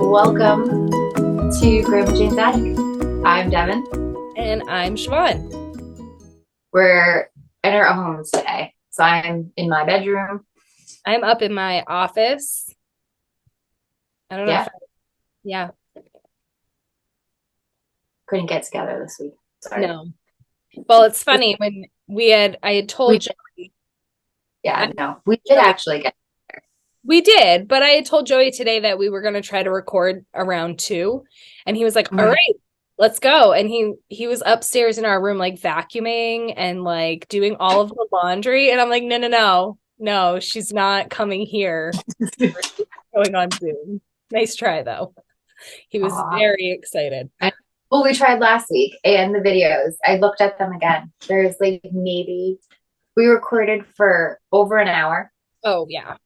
Welcome to Grandma Jane's Attic. I'm Devon. And I'm Siobhan. We're in our homes today. So I'm in my bedroom. I'm up in my office. I don't know Yeah. if yeah. Couldn't get together this week. Sorry. No. Well, it's funny when I had told Joey. Yeah, no. We did actually get together. We did, but I had told Joey today that we were going to try to record around 2, and he was like, "All right, let's go." And he was upstairs in our room like vacuuming and like doing all of the laundry, and I'm like, "No, she's not coming here. She's going on Zoom." Nice try though. He was very excited. Well, we tried last week, and the videos, I looked at them again. There's like we recorded for over an hour. Oh, yeah.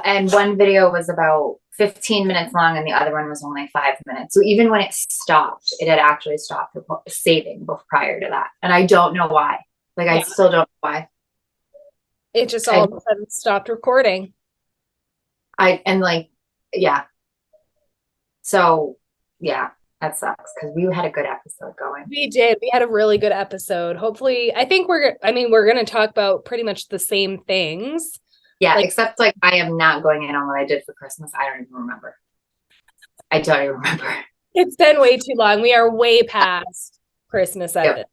And one video was about 15 minutes long, and the other one was only 5 minutes. So even when it stopped, it had actually stopped saving prior to that. And I don't know why. Like, I still don't know why. It just all of a sudden stopped recording. So, yeah. That sucks because we had a good episode going. We did. We had a really good episode. Hopefully, I think we're going to talk about pretty much the same things. Yeah, except like I am not going in on what I did for Christmas. I don't even remember. It's been way too long. We are way past Christmas at this.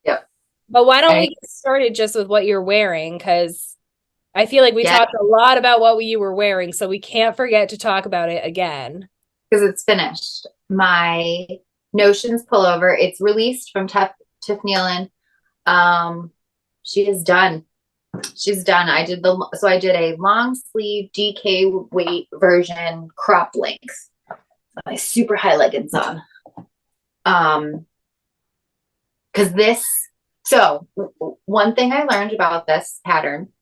Yep. But why don't we get started just with what you're wearing? Because I feel like we talked a lot about what you were wearing, so we can't forget to talk about it again. Because it's finished. My Notions pullover, it's released from Tiff Nealon. She is done. She's done. I did a long sleeve DK weight version, crop length. My super high leggings on. One thing I learned about this pattern,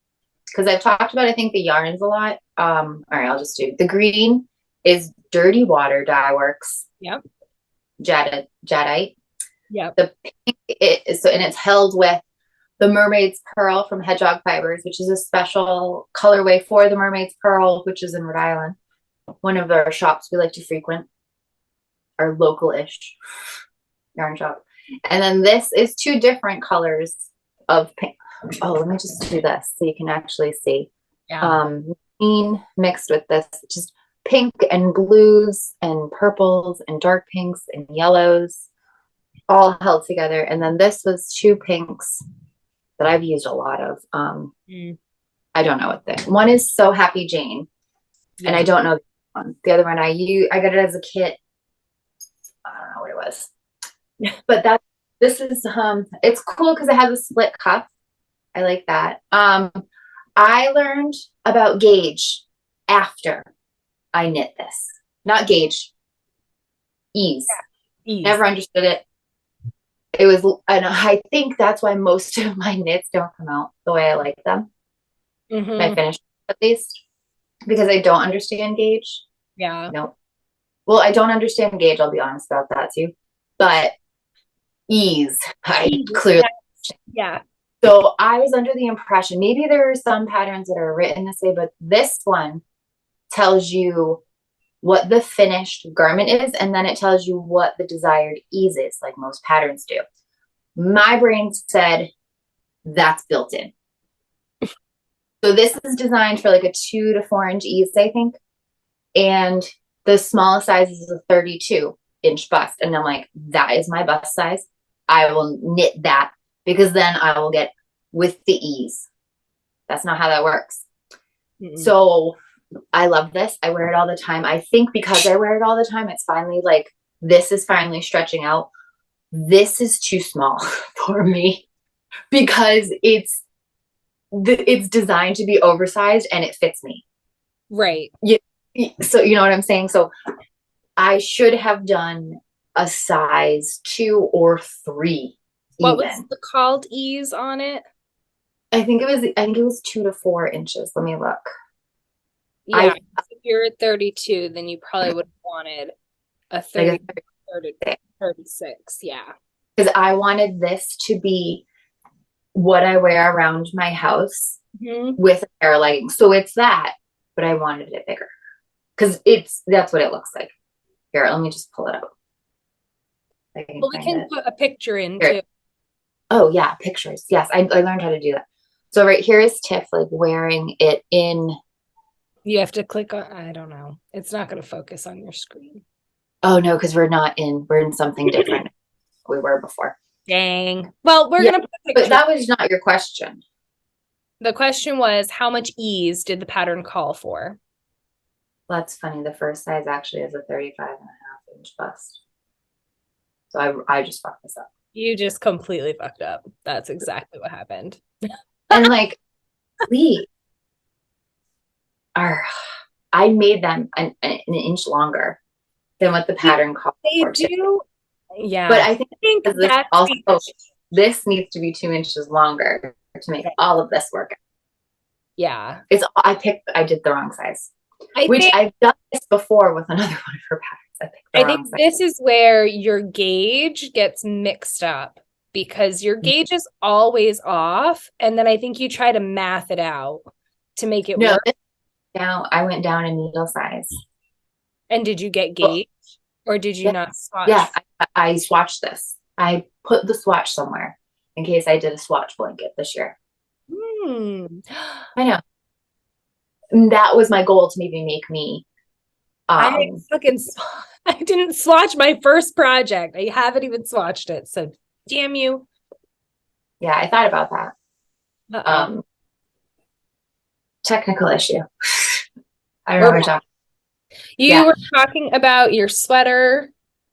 because I've talked about, I think, the yarns a lot. All right, I'll just do the green is Dirty Water Dye Works. Yep. Jadeite. Yep. The pink and it's held with the Mermaid's Pearl from Hedgehog Fibers, which is a special colorway for the Mermaid's Pearl, which is in Rhode Island. One of our shops we like to frequent, our local-ish yarn shop. And then this is 2 different colors of pink. Oh, let me just do this so you can actually see. Yeah. Green mixed with this, just pink and blues and purples and dark pinks and yellows all held together. And then this was 2 pinks that I've used a lot of. I don't know what one is So Happy Jane. Yeah. And I don't know the one. The other one I got it as a kit. I don't know what it was. But this is it's cool because it has a split cuff. I like that. I learned about gauge after I knit this. Not gauge. Ease. Yeah. Ease. Never understood it. It was, and I think that's why most of my knits don't come out the way I like them. Mm-hmm. My finished, at least, because I don't understand gauge. Yeah. No. Well, I don't understand gauge. I'll be honest about that too. But ease, I clearly. Yeah. So I was under the impression maybe there are some patterns that are written this way, but this one tells you what the finished garment is, and then it tells you what the desired ease is, like most patterns do. My brain said that's built in. So this is designed for like a 2 to 4 inch ease, I think. And the smallest size is a 32-inch bust. And I'm like, that is my bust size. I will knit that because then I will get with the ease. That's not how that works. Mm-mm. So I love this. I wear it all the time. I think because I wear it all the time, it's finally like, this is finally stretching out. This is too small for me because it's designed to be oversized and it fits me. Right. Yeah. So you know what I'm saying? So I should have done a size 2 or 3. What was the called ease on it? I think it was 2 to 4 inches. Let me look. Yeah, if you're at 32, then you probably would have wanted a 30, 36. Yeah. Because I wanted this to be what I wear around my house with a pair of leggings. So it's that, but I wanted it bigger. because that's what it looks like. Here, let me just pull it up. Well, we can put a picture in here. too. Oh yeah, pictures. Yes, I learned how to do that. So right here is Tiff like wearing it in. You have to click on, I don't know. It's not going to focus on your screen. Oh no, because we're in something different we were before. Dang. Well, we're going to put a picture. But that was not your question. The question was, how much ease did the pattern call for? That's funny. The first size actually is a 35.5-inch bust. So I just fucked this up. You just completely fucked up. That's exactly what happened. And like, I made them an inch longer than what the pattern called for. They do. Yeah. But I think this needs to be 2 inches longer to make all of this work. Yeah. I did the wrong size. I've done this before with another one of her patterns. I think this is where your gauge gets mixed up because your gauge is always off. And then I think you try to math it out to make it work. Now I went down in needle size. And did you get gauge or did you not swatch? Yeah, I swatched this. I put the swatch somewhere in case I did a swatch blanket this year. I know. And that was my goal to maybe make me. I didn't swatch my first project. I haven't even swatched it. So damn you. Yeah, I thought about that. Technical issue. I don't know what we're talking. You were talking about your sweater.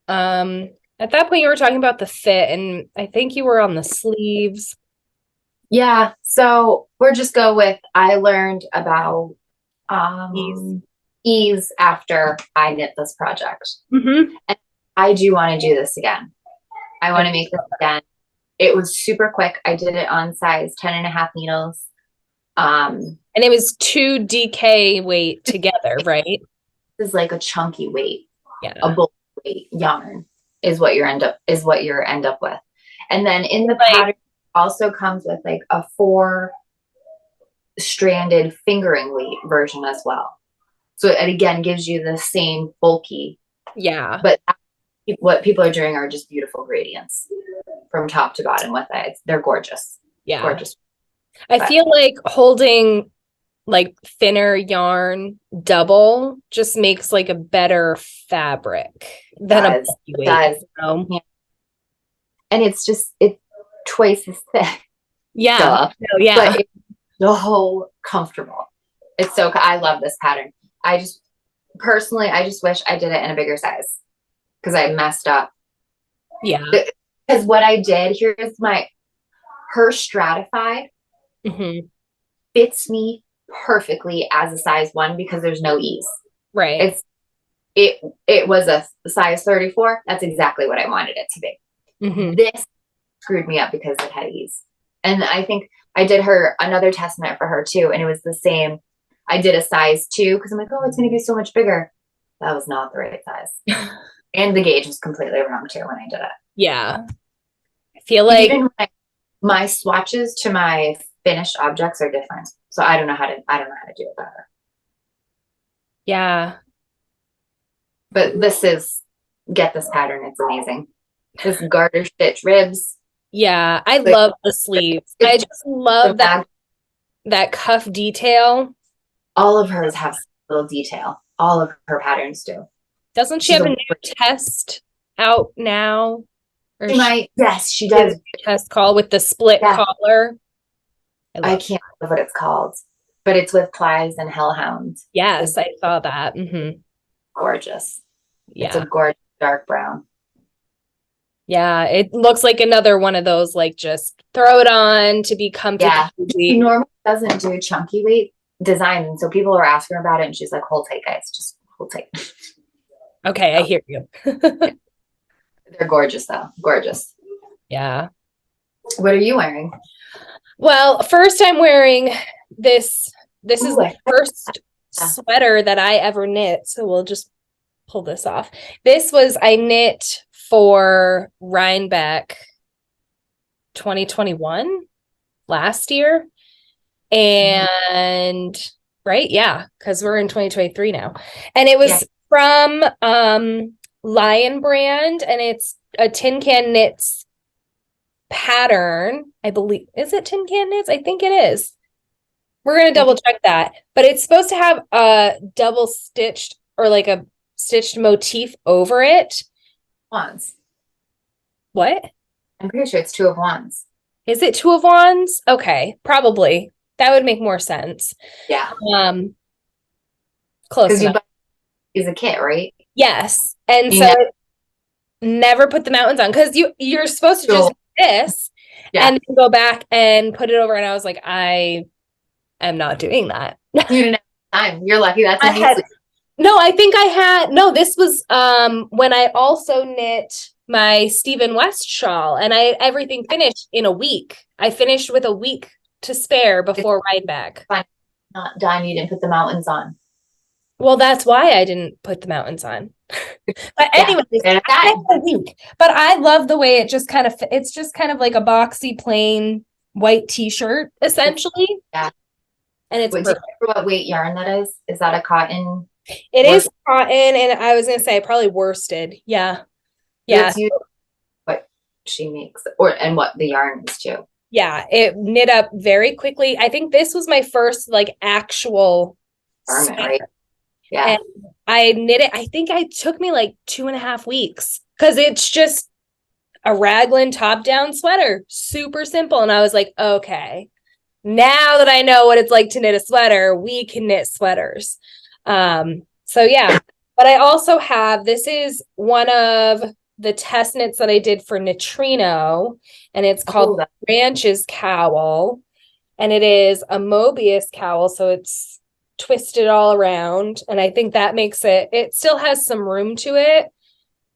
At that point you were talking about the fit, and I think you were on the sleeves. Yeah, so we'll just go with I learned about ease after I knit this project. And I do want to do this again. I want to make this again. It was super quick. I did it on size 10.5 needles. And it was 2 DK weight together, right? This is like a chunky weight. Yeah. A bulk weight yarn is what you end up with. And then in the pattern also comes with like a 4-stranded fingering weight version as well. So it again gives you the same bulky. Yeah. But what people are doing are just beautiful gradients from top to bottom with it. They're gorgeous. Yeah. Gorgeous. I feel like holding like thinner yarn double just makes like a better fabric than a bulky weight. Does. Yeah. And it's twice as thick. Yeah. Yeah. But it's so comfortable. It's so, I love this pattern. I just wish I did it in a bigger size because I messed up. Yeah. Because what I did, here's her stratified fits me perfectly as a size 1 because there's no ease. Right. It was a size 34. That's exactly what I wanted it to be. This screwed me up because it had ease. And I think I did her another test knit for her too. And it was the same. I did a size 2 because I'm like, oh, it's going to be so much bigger. That was not the right size. And the gauge was completely wrong too when I did it. Yeah. I feel like even my swatches to my finished objects are different. So I don't know how to do it better. Yeah. But get this pattern. It's amazing. This garter stitch ribs. Yeah. I love the sleeves. I just love that cuff detail. All of hers have little detail. All of her patterns do. Doesn't she have a new test out now? Yes, she does. Test call with the split collar. I can't remember what it's called, but it's with plies and hellhounds. Yes, I saw that. Gorgeous. Yeah. It's a gorgeous dark brown. Yeah, it looks like another one of those, like just throw it on to be comfy. Yeah, she normally doesn't do chunky weight designs, and so people were asking her about it, and she's like, hold tight, guys, just hold tight. Okay, I hear you. They're gorgeous, though. Gorgeous. Yeah. What are you wearing? Well, first I'm wearing this. This is the first sweater that I ever knit, so we'll just pull this off. I knit for Rhinebeck 2021 last year, and right? Yeah, because we're in 2023 now. And it was from Lion Brand, and it's a Tin Can Knits pattern. I believe, is it Tin Can Knits? I think it is. We're gonna double check that. But it's supposed to have a double stitched or like a stitched motif over it. Wands. What? I'm pretty sure it's 2 of Wands. Is it 2 of Wands? Okay, probably. That would make more sense. Yeah. Close Because you enough. buy is a kit, right? Yes. And You so never put the mountains on because you're supposed to just do this and then go back and put it over. And I was like, I am not doing that. You didn't have time. You're lucky that's no, I think I had this was when I also knit my Stephen West shawl, and everything finished in a week. I finished with a week to spare before ride back. Not done. You didn't put the mountains on. Well, that's why I didn't put the mountains on. But anyway, I had a week. But I love the way it just kind of, it's just kind of like a boxy, plain white t-shirt, essentially. Yeah. And it's perfect. What weight yarn that is? Is that a cotton? It is cotton, and I was going to say probably worsted. Yeah. Yeah. What she makes, and what the yarn is too. Yeah, it knit up very quickly. I think this was my first like actual garment, right? Yeah. And I knit it. I think it took me like 2.5 weeks because it's just a raglan top-down sweater. Super simple. And I was like, okay, now that I know what it's like to knit a sweater, we can knit sweaters. So yeah. But I also have, this is one of the test knits that I did for Neutrino, and it's called Branches Cowl. And it is a Mobius cowl, so it's twisted all around, and I think that makes it still has some room to it,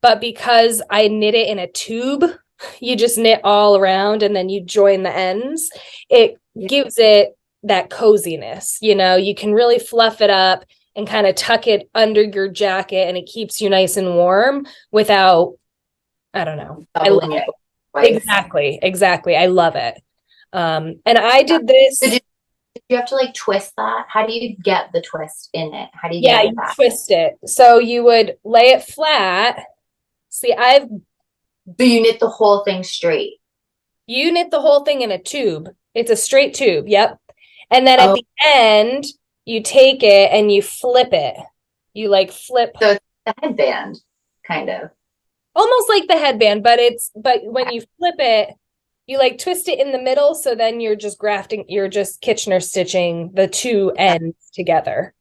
but because I knit it in a tube, you just knit all around and then you join the ends, it gives it that coziness. You can really fluff it up and kind of tuck it under your jacket, and it keeps you nice and warm without, I don't know, I love it. Exactly, I love it. And I did this. Did you have to like twist that? How do you get the twist in it? How do you get that? Twist it. So you would lay it flat. See, do you knit the whole thing straight? You knit the whole thing in a tube. It's a straight tube. Yep. And then at the end, you take it and you flip it. You like flip. So it's the headband, kind of. Almost like the headband, but when you flip it, you like twist it in the middle, so then you're just Kitchener stitching the two ends together.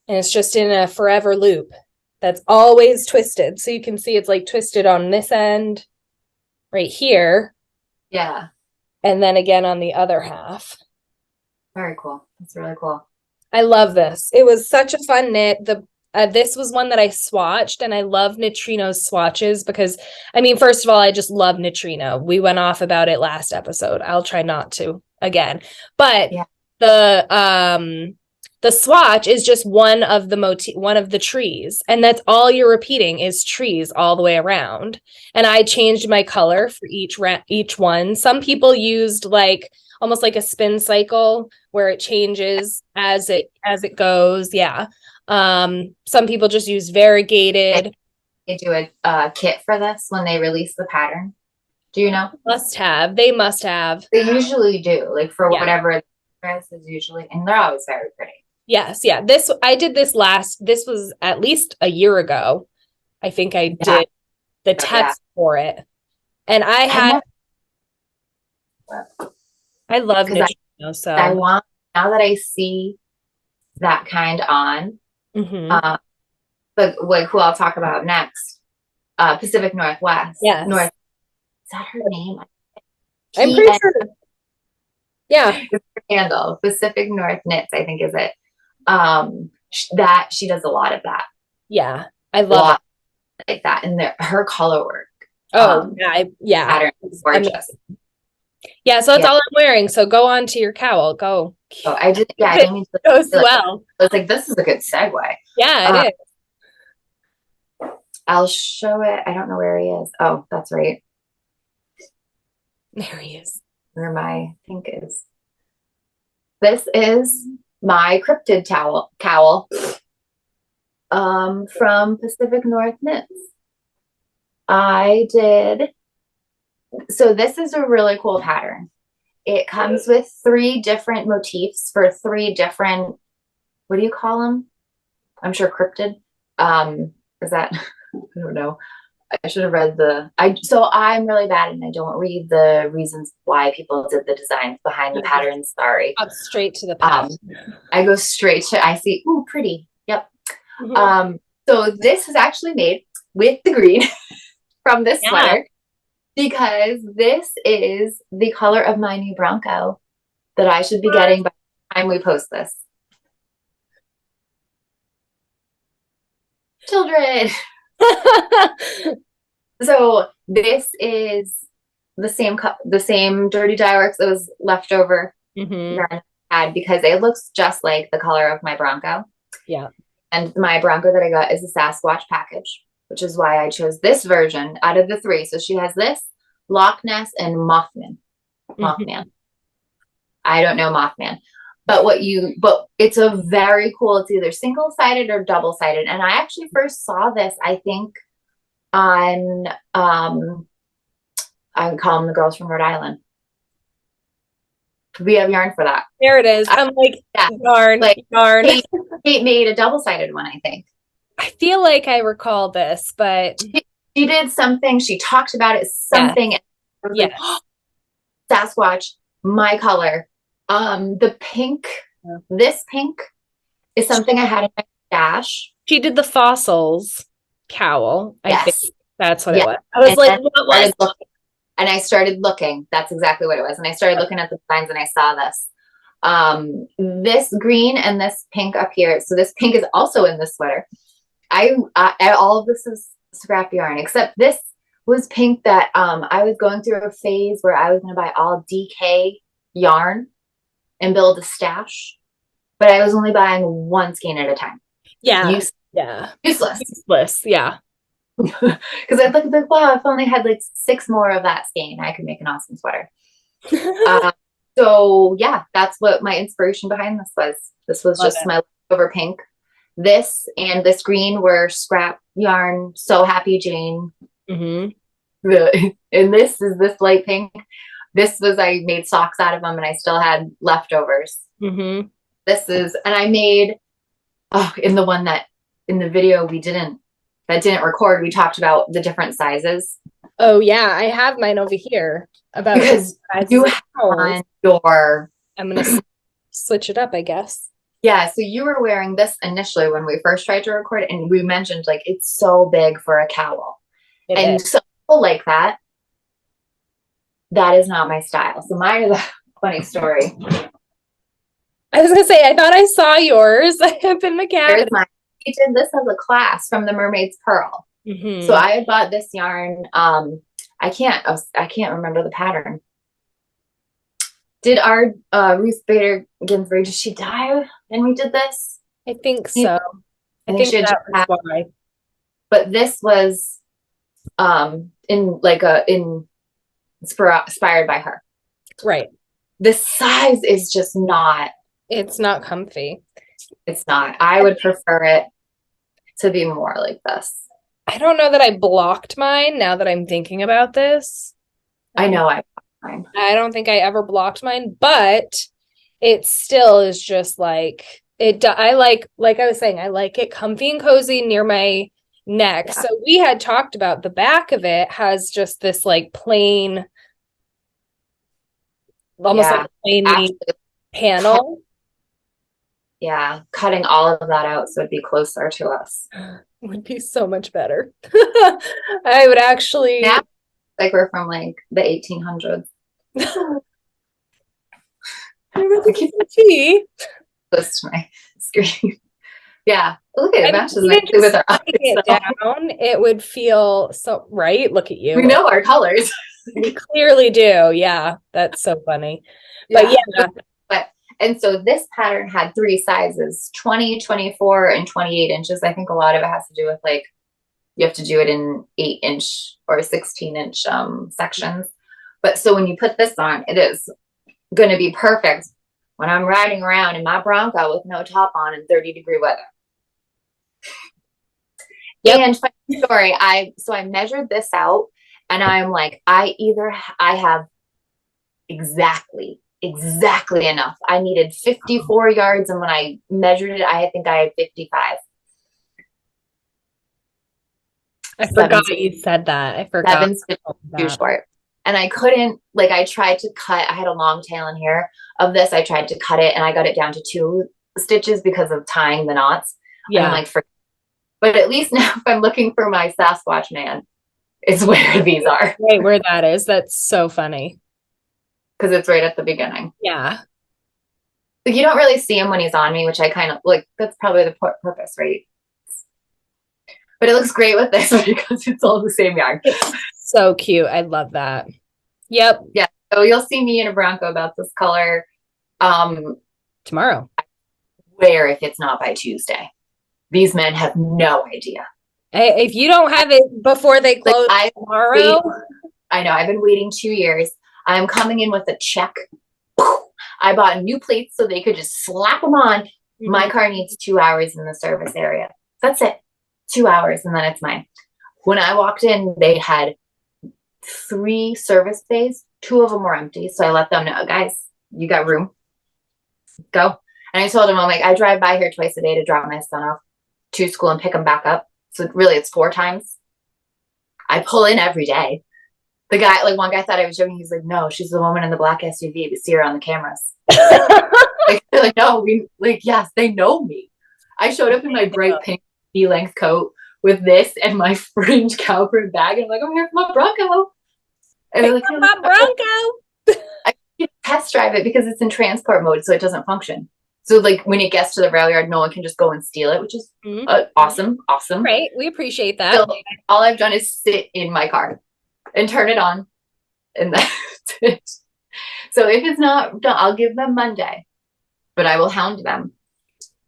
And it's just in a forever loop that's always twisted. So you can see it's like twisted on this end right here. Yeah. And then again on the other half. Very cool. That's really cool. I love this. It was such a fun knit. This was one that I swatched, and I love Neutrino's swatches because, I mean, first of all, I just love Neutrino. We went off about it last episode. I'll try not to again. But the swatch is just one of the trees, and that's all you're repeating is trees all the way around. And I changed my color for each one. Some people used like almost like a spin cycle where it changes as it goes. Yeah. Some people just use variegated. They do a kit for this when they release the pattern. Do you know? They must have. They usually do, like for whatever dress is usually, and they're always very pretty. Yes, yeah. I did this was at least a year ago. I think I did the test for it. And I love Neutrino, so I want, now that I see that kind on, but like who I'll talk about next, Pacific Northwest. Yes. Is that her name? I'm pretty sure. Yeah. It's her handle. Pacific North Knits, I think is it. That she does a lot of that. Yeah. I love it. Like that. And her color work. Pattern is gorgeous. Yeah, so that's all I'm wearing. So go on to your cowl. Go. Oh, I did. Yeah, I didn't mean to. Goes well. I was like, this is a good segue. Yeah, it is. I'll show it. I don't know where he is. Oh, that's right. There he is. Where my pink is. This is my cryptid cowl from Pacific North Knits. I did. So this is a really cool pattern. It comes with 3 different motifs for 3 different, what do you call them? I'm sure cryptid. Is that, I don't know. I should have read so I'm really bad and I don't read the reasons why people did the designs behind the patterns. Sorry. Up straight to the pattern. I go straight to, I see, ooh, pretty. Yep. So this is actually made with the green from this sweater because this is the color of my new Bronco that I should be getting by the time we post this. Children. So this is the same dirty dye works that was left over yarn I had because it looks just like the color of my Bronco. Yeah. And my Bronco that I got is a Sasquatch package, which is why I chose this version out of the 3. So she has this, Loch Ness, and Mothman. I don't know Mothman. But it's a very cool, it's either single-sided or double-sided. And I actually first saw this, I think, on I would call them the girls from Rhode Island. We have yarn for that. There it is. I'm like, yarn. Kate made a double-sided one, I think. I feel like I recall this, but she did something. She talked about it. Something. Yes. Like, oh, Sasquatch, my color. The pink. This pink is something I had in my stash. She did the fossils cowl. I think that's what it was. I was and I started looking. That's exactly what it was. And I started looking at the designs and I saw this. This green and this pink up here. So this pink is also in this sweater. All of this is scrap yarn, except this was pink that I was going through a phase where I was going to buy all DK yarn and build a stash, but I was only buying 1 skein at a time. Yeah. Useless. Yeah. Because I'd look like, wow, if I only had like 6 more of that skein, I could make an awesome sweater. So yeah, that's what my inspiration behind this was. This was just my leftover pink. This and this green were scrap yarn. So Happy Jane. And this is this light pink. This was, I made socks out of them and I still had leftovers. This is, and I made, in the one that in the video didn't record, we talked about the different sizes. Oh yeah, I have mine over here. About because you have on your, I'm gonna switch it up, I guess. Yeah, so you were wearing this initially when we first tried to record it, and we mentioned like it's so big for a cowl. And some people like that. That is not my style. So mine is a funny story. I was gonna say, I thought I saw yours up in the cabinet. We did this as a class from the Mermaid's Pearl. So I had bought this yarn. I can't remember the pattern. Did our Ruth Bader Ginsburg, did she die when we did this? I think so. I think she had why. But this was inspired by her. Right. The size is just not. It's not comfy. It's not. I would prefer it to be more like this. I don't know that I blocked mine now that I'm thinking about this. I know I blocked mine. I don't think I ever blocked mine, but it still is just like it. I like I was saying, I like it comfy and cozy near my neck. Yeah. So we had talked about the back of it has just this like plain, almost like a plain panel. Yeah, cutting all of that out so it'd be closer to us. Would be so much better. I would actually like we're from like the 1800s. Close to my screen. Yeah, look at it. Matches nicely with our eyes. Down, it would feel so right. Look at you. We know our colors. We clearly do. Yeah, that's so funny. But yeah. And so this pattern had 3 sizes, 20, 24, and 28 inches. I think a lot of it has to do with like, you have to do it in 8-inch or 16-inch sections. But so when you put this on, it is going to be perfect when I'm riding around in my Bronco with no top on in 30-degree weather. Yep. And funny story, I measured this out, and I'm like, I have exactly enough. I needed 54 yards, and when I measured it, I think I had 55. I forgot you said that. I forgot. 7's too short. And I couldn't, like, I tried to cut, I had a long tail in here of this. I tried to cut it, and I got it down to 2 stitches because of tying the knots. Yeah. And I'm like, but at least now if I'm looking for my Sasquatch man, it's where these are. Right, where that is. That's so funny. Because it's right at the beginning. Yeah. Like, you don't really see him when he's on me, which I kind of, like, that's probably the purpose, right? But it looks great with this because it's all the same yarn. So cute. I love that. Yep. Yeah. So you'll see me in a Bronco about this color. Tomorrow. Where if it's not by Tuesday. These men have no idea. If you don't have it before they close tomorrow. I know. I've been waiting 2 years. I'm coming in with a check. I bought new plates so they could just slap them on. Mm-hmm. My car needs 2 hours in the service area. That's it. 2 hours, and then it's mine. When I walked in, they had 3 service bays. 2 of them were empty. So I let them know, guys, you got room. Go. And I told him, I'm like, I drive by here twice a day to drop my son off to school and pick him back up. So really it's 4 times. I pull in every day. The guy, like, one guy thought I was joking. He's like, no, she's the woman in the black SUV. We see her on the cameras. They're like, no, yes, they know me. I showed up in my bright pink knee-length coat with this and my fringe cowbird bag. And I'm like, I'm here for my Bronco. And they're like, my Bronco. I can't test drive it because it's in transport mode, so it doesn't function. So, like, when it gets to the rail yard, no one can just go and steal it, which is awesome. Right. We appreciate that. So, all I've done is sit in my car and turn it on. And that's it. So, if it's not done, I'll give them Monday. But I will hound them.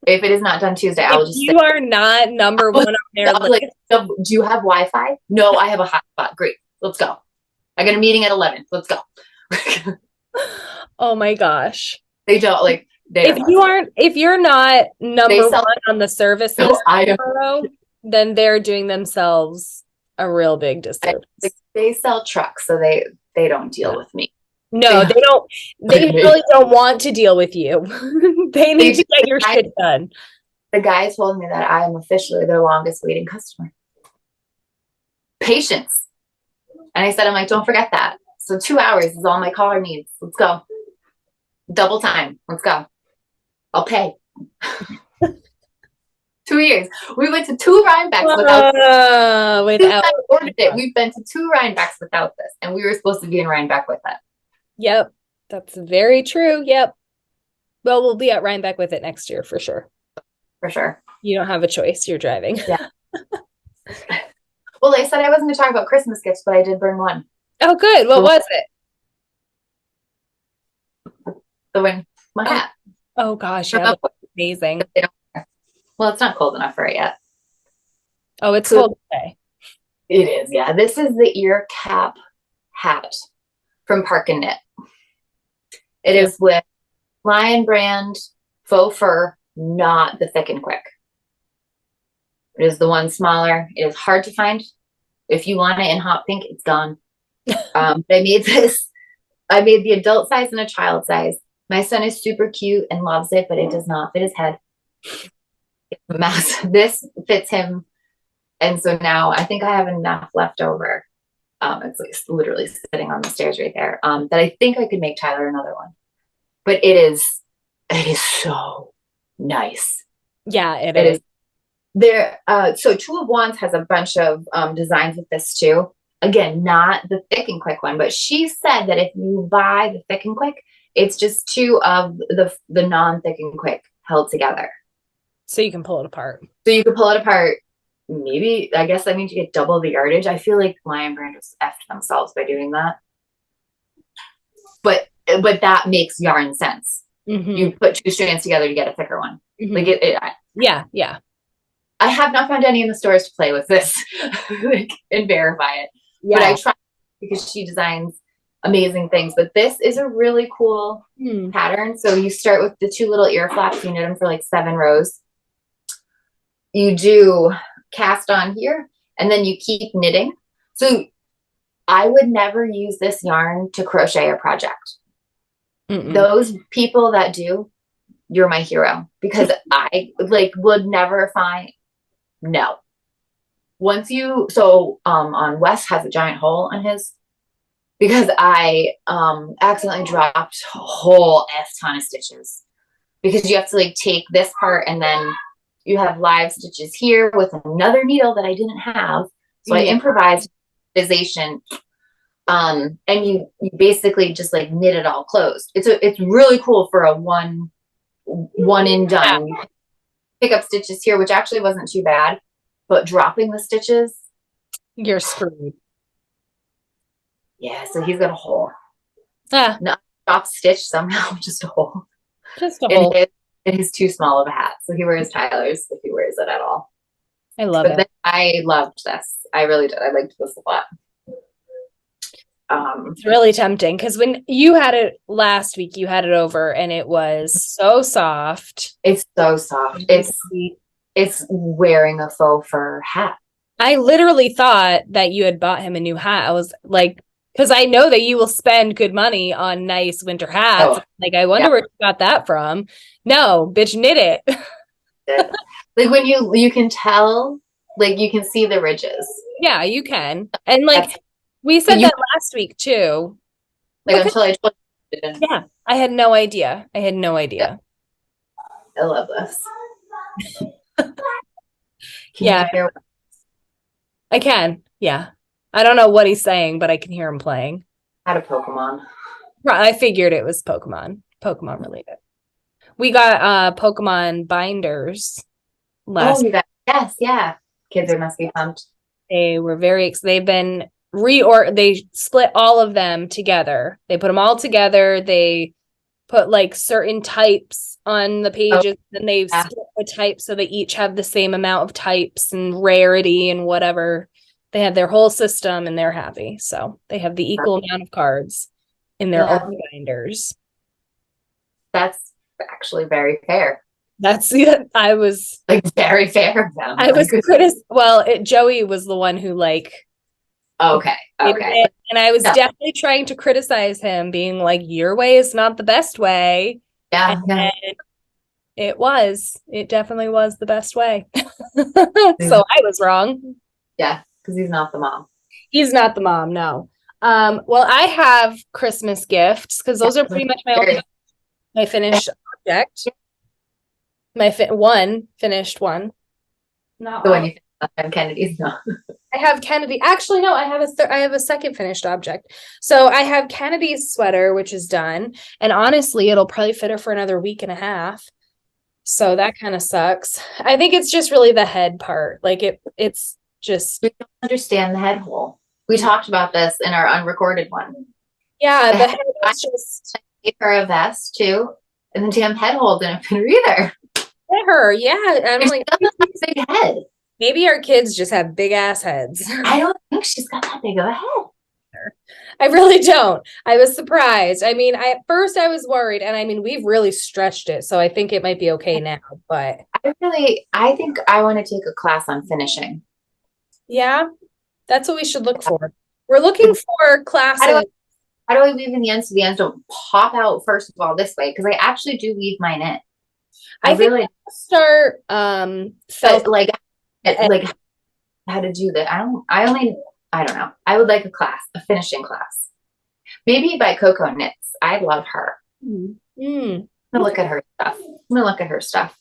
If it is not done Tuesday, I will just you are not number one on their list. Do you have Wi-Fi? No, I have a hotspot. Great. Let's go. I got a meeting at 11. Let's go. Oh, my gosh. They don't, like... If you're not number one on the service list tomorrow, then they're doing themselves a real big disservice. They sell trucks, so they don't deal with me. No, they don't. They really don't want to deal with you. They need to get your shit done. The guy told me that I am officially their longest waiting customer. Patience. And I said, I'm like, don't forget that. So 2 hours is all my car needs. Let's go. Double time. Let's go. I'll pay. 2 years. We went to 2 Rhinebacks without ordered it. We've been to 2 Rhinebacks without this, and we were supposed to be in Rhinebeck with it. Yep, that's very true. Yep. Well, we'll be at Rhinebeck with it next year for sure. For sure. You don't have a choice. You're driving. Yeah. Well, I said I wasn't going to talk about Christmas gifts, but I did bring one. Oh, good. What was it? My hat. Oh gosh, yeah, that's amazing. Well, it's not cold enough for it yet. Oh, it's cold today. It is, yeah. This is the ear cap hat from Park and Knit. It is with Lion brand faux fur, not the Thick and Quick. It is the one smaller. It is hard to find. If you want it in hot pink, it's gone. I made this. I made the adult size and a child size. My son is super cute and loves it, but it does not fit his head. It's a mess. This fits him. And so now I think I have enough left over. It's like literally sitting on the stairs right there. That I think I could make Tyler another one. But it is so nice. Yeah, it is. There, so Two of Wands has a bunch of designs with this too. Again, not the Thick and Quick one, but she said that if you buy the Thick and Quick, it's just 2 of the non-Thick and Quick held together. So you can pull it apart. Maybe, I guess that means you get double the yardage. I feel like Lion Brand just effed themselves by doing that. But that makes yarn sense. Mm-hmm. You put 2 strands together to get a thicker one. Mm-hmm. Like yeah. I have not found any in the stores to play with this and verify it. Yeah. But I tried because she designs amazing things. But this is a really cool pattern. So you start with the 2 little ear flaps. You knit them for like 7 rows. You do cast on here, and then you keep knitting. So I would never use this yarn to crochet a project. Those people that do, you're my hero, because I like would never find, no. Once you, on Wes has a giant hole on his, because I accidentally dropped a whole F ton of stitches, because you have to like take this part and then you have live stitches here with another needle that I didn't have. So I improvised improvisation. And you basically just like knit it all closed. It's really cool for a one and done. Yeah. Pick up stitches here, which actually wasn't too bad, but dropping the stitches, you're screwed. Yeah, so he's got a hole. Not drop stitch somehow, just a hole. Just a hole. It is too small of a hat, so he wears Tyler's if he wears it at all. I love it. Then I loved this. I really did. I liked this a lot. It's really tempting because when you had it last week, you had it over and it was so soft. It's so soft. It's wearing a faux fur hat. I literally thought that you had bought him a new hat. I was like, because I know that you will spend good money on nice winter hats. Like, I wonder where you got that from. No, bitch, knit it. Like when you can tell, like you can see the ridges. Yeah, you can. And like we said that last week too. Like until I told you. Yeah, I had no idea. Yeah. I love this. Yeah. I can. Yeah. I don't know what he's saying, but I can hear him playing. Had a Pokemon. I figured it was Pokemon related. We got Pokemon binders last. Oh, yes, yeah. Kids must be pumped. They were they've been they split all of them together. They put them all together. They put like certain types on the pages, and they've split the types so they each have the same amount of types and rarity and whatever. They have their whole system and they're happy. So they have the equal amount of cards in their own binders. That's actually very fair. I was like very fair of them. I was Joey was the one who like okay. And I was definitely trying to criticize him, being like, your way is not the best way. Yeah. It definitely was the best way. So I was wrong. Yeah, because he's not the mom. He's not the mom, no. Well, I have Christmas gifts because those are pretty much my finished object. My finished one. Not the one you have Kennedy's. No. I have Kennedy. Actually, no, I have a second finished object. So I have Kennedy's sweater, which is done. And honestly, it'll probably fit her for another week and a half. So that kind of sucks. I think it's just really the head part. Like it's just. We don't understand the head hole. We talked about this in our unrecorded one. Yeah, the head is just. I gave her a vest too. And the damn head hole didn't fit her either. Fit her, yeah. I'm like, big head. Maybe our kids just have big ass heads. I don't think she's got that big of a head. I really don't. I was surprised. I mean, at first I was worried, and I mean, we've really stretched it, so I think it might be okay now, but I think I want to take a class on finishing. Yeah, that's what we should look for. We're looking for classes. How do I weave in the ends so the ends don't pop out first of all this way? Because I actually do weave mine in. I really think start like how to do that. I don't know. I would like a finishing class. Maybe by Coco Knits. I love her. I'm gonna look at her stuff.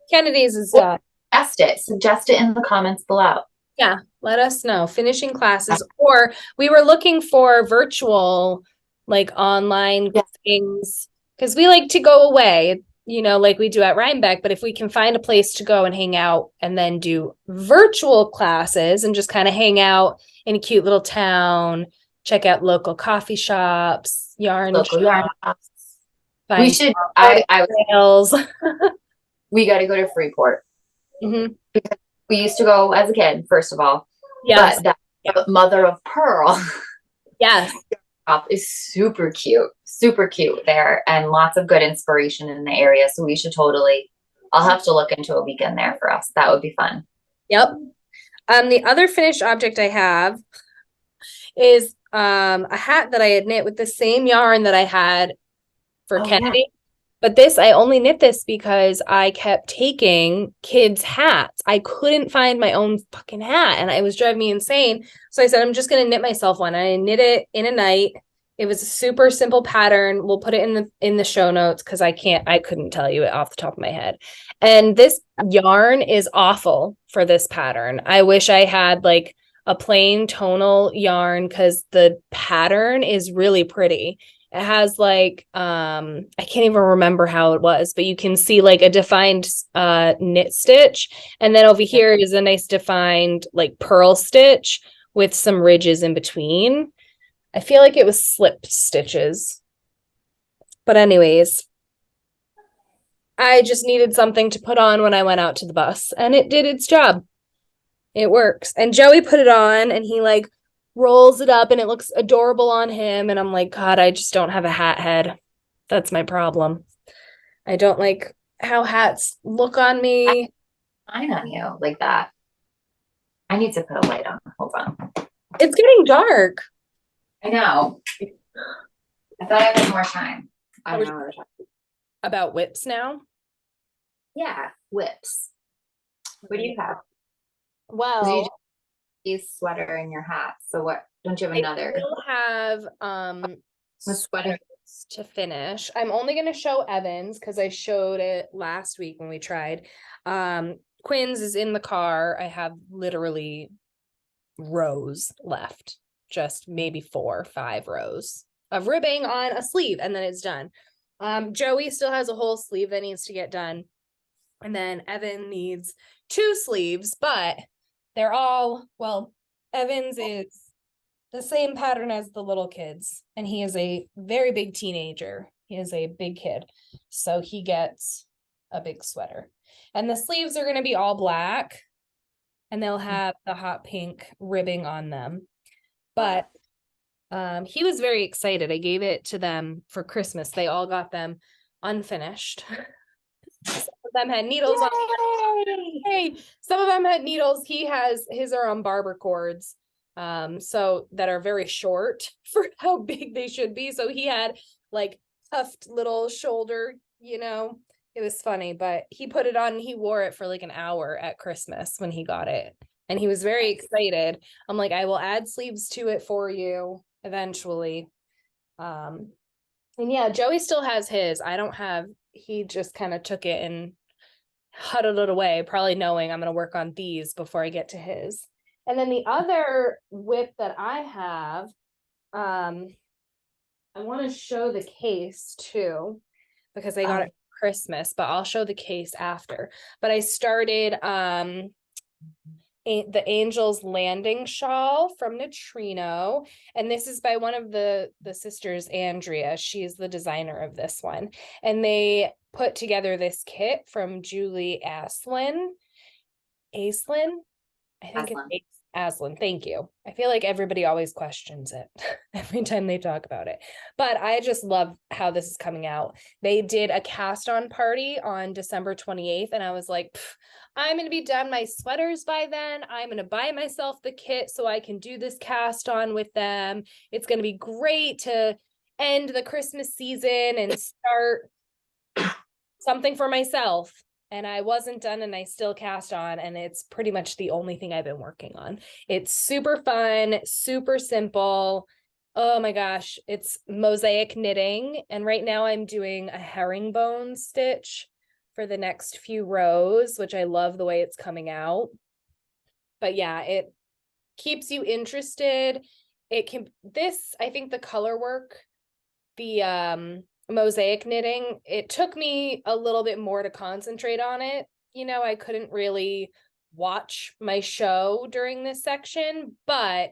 Kennedy's is suggest it in the comments below. Yeah, let us know. Finishing classes, or we were looking for virtual, like online things, because we like to go away, like we do at Rhinebeck. But if we can find a place to go and hang out and then do virtual classes and just kind of hang out in a cute little town, check out local coffee shops, yarn shops. We should. We got to go to Freeport. Because we used to go as a kid, first of all. Yes. But that mother of pearl. Yes. Top is super cute there, and lots of good inspiration in the area. So we should totally, I'll have to look into a weekend there for us. That would be fun. Yep. The other finished object I have is a hat that I had knit with the same yarn that I had for Oh, yeah. Kennedy. But this, I only knit this because I kept taking kids' hats. I couldn't find my own fucking hat and it was driving me insane. So I said, I'm just going to knit myself one. I knit it in a night. It was a super simple pattern. We'll put it in the show notes because I couldn't tell you it off the top of my head. And this yarn is awful for this pattern. I wish I had like a plain tonal yarn because the pattern is really pretty. It has like I can't even remember how it was, but you can see like a defined knit stitch, and then over here is a nice defined like purl stitch with some ridges in between. I feel like it was slip stitches. But anyways, I just needed something to put on when I went out to the bus, and it did its job. It works. And Joey put it on and he like rolls it up and it looks adorable on him. And I'm like, God, I just don't have a hat head. That's my problem. I don't like how hats look on me. Fine on you like that. I need to put a light on. Hold on. It's getting dark. I know. I thought I had more time. I don't know what we're talking About whips now. Yeah, whips. What do you have? Well, You sweater and your hat. So what? Don't you have I another? still have The sweater. to finish. I'm only going to show Evans because I showed it last week when we tried. Quinn's is in the car. I have literally rows left, just maybe 4 or 5 rows of ribbing on a sleeve, and then it's done. Joey still has a whole sleeve that needs to get done, and then Evan needs 2 sleeves, but they're all, well, Evans is the same pattern as the little kids, and he is a very big teenager. He is a big kid, so he gets a big sweater, and the sleeves are going to be all black, and they'll have the hot pink ribbing on them. But he was very excited. I gave it to them for Christmas. They all got them unfinished. Some of them had needles on them. Hey, some of them had needles. He has his are on barber cords, so that are very short for how big they should be. So he had like puffed little shoulder, It was funny, but he put it on and he wore it for like an hour at Christmas when he got it. And he was very excited. I'm like, I will add sleeves to it for you eventually. And yeah, Joey still has his. I don't have, he just kind of took it and huddled it away, probably knowing I'm going to work on these before I get to his. And then the other whip that I have, I want to show the case too, because I got it for Christmas, but I'll show the case after. But I started the Angel's Landing shawl from Neutrino, and this is by one of the sisters, Andrea. She's the designer of this one, and they put together this kit from Julie Aslin. I think it's Aslin. Thank you. I feel like everybody always questions it every time they talk about it, but I just love how this is coming out. They did a cast on party on December 28th, and I was like, I'm going to be done my sweaters by then. I'm going to buy myself the kit so I can do this cast on with them. It's going to be great to end the Christmas season and start something for myself. And I wasn't done and I still cast on, and it's pretty much the only thing I've been working on. It's super fun, super simple. Oh my gosh, it's mosaic knitting. And right now I'm doing a herringbone stitch for the next few rows, which I love the way it's coming out. But yeah, it keeps you interested. I think the color work, the mosaic knitting, it took me a little bit more to concentrate on it. I couldn't really watch my show during this section, but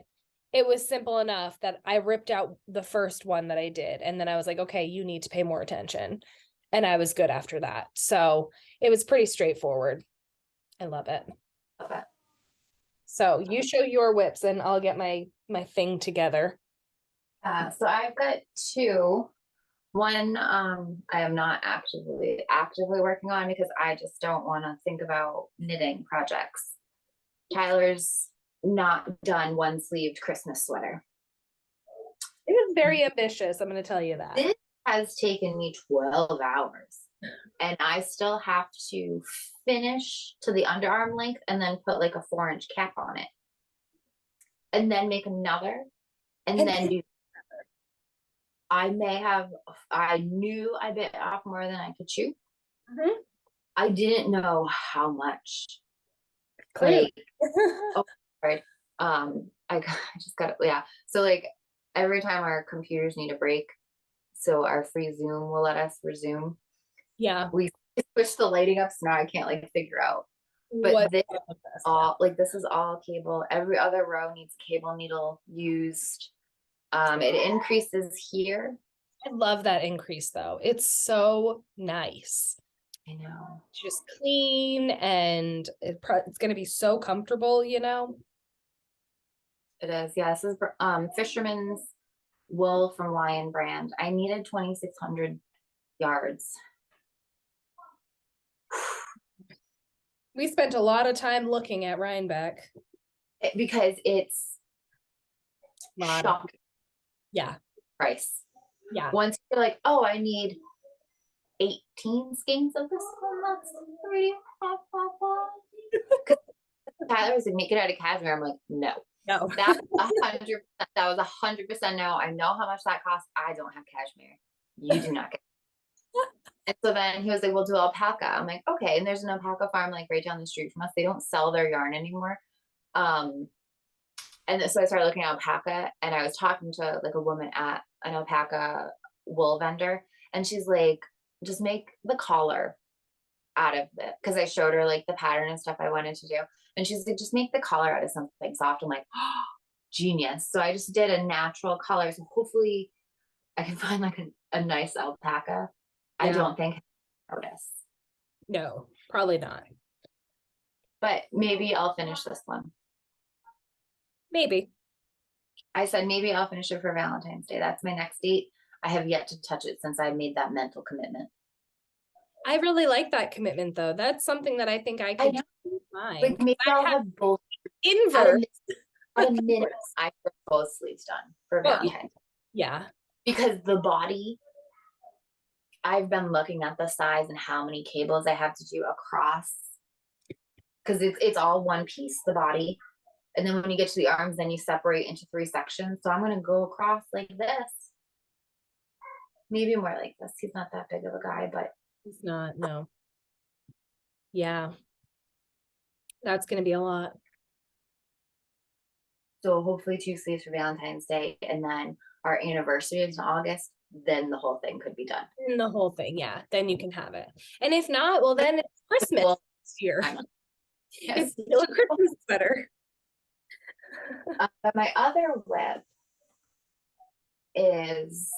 it was simple enough that I ripped out the first one that I did, and then I was like, okay, you need to pay more attention, and I was good after that. So it was pretty straightforward. I love it. Okay. So you show your whips and I'll get my thing together. So I've got two. One, I am not actively working on because I just don't want to think about knitting projects. Tyler's not done one sleeved Christmas sweater. It was very ambitious, I'm going to tell you that. This has taken me 12 hours and I still have to finish to the underarm length and then put like a 4-inch cap on it and then make another and then do. I knew I bit off more than I could chew. Mm-hmm. I didn't know how much. Clearly. Like, oh, right. I just got, yeah. So like every time our computers need a break, so our free Zoom will let us resume. Yeah. We switch the lighting up, so now I can't like figure out. But What this is all cable. Every other row needs a cable needle used. It increases here. I love that increase though. It's so nice. I know. Just clean and it's going to be so comfortable, you know? It is. Yeah, this is Fisherman's wool from Lion Brand. I needed 2,600 yards. We spent a lot of time looking at Rhinebeck. Because it's shocking. Yeah. Price. Yeah. Once you're like, oh, I need 18 skeins of this one, that's pretty. Tyler was like, make it out of cashmere. I'm like, no. No. That was 100% no. I know how much that costs. I don't have cashmere. You do not get. And so then he was like, we'll do alpaca. I'm like, okay. And there's an alpaca farm like right down the street from us. They don't sell their yarn anymore. And so I started looking at alpaca and I was talking to like a woman at an alpaca wool vendor. And she's like, just make the collar out of it. Cause I showed her like the pattern and stuff I wanted to do. And she's like, just make the collar out of something soft. I'm like, oh, genius. So I just did a natural color. So hopefully I can find like a nice alpaca. Yeah. I don't think I notice. No, probably not. But maybe I'll finish this one. Maybe. I said maybe I'll finish it for Valentine's Day. That's my next date. I have yet to touch it since I made that mental commitment. I really like that commitment though. That's something that I think I could do fine. Like maybe I'll have both inverse. At a minute, I have both sleeves done for Valentine's. Yeah. Because the body, I've been looking at the size and how many cables I have to do across. Because it's all one piece, the body. And then when you get to the arms, then you separate into 3 sections. So I'm going to go across like this. Maybe more like this. He's not that big of a guy, but. He's not, no. Yeah. That's going to be a lot. So hopefully 2 sleeves for Valentine's Day. And then our anniversary is in August. Then the whole thing could be done. And the whole thing, yeah. Then you can have it. And if not, well, then it's Christmas this year. Yes. It's still a Christmas sweater. But my other whip is,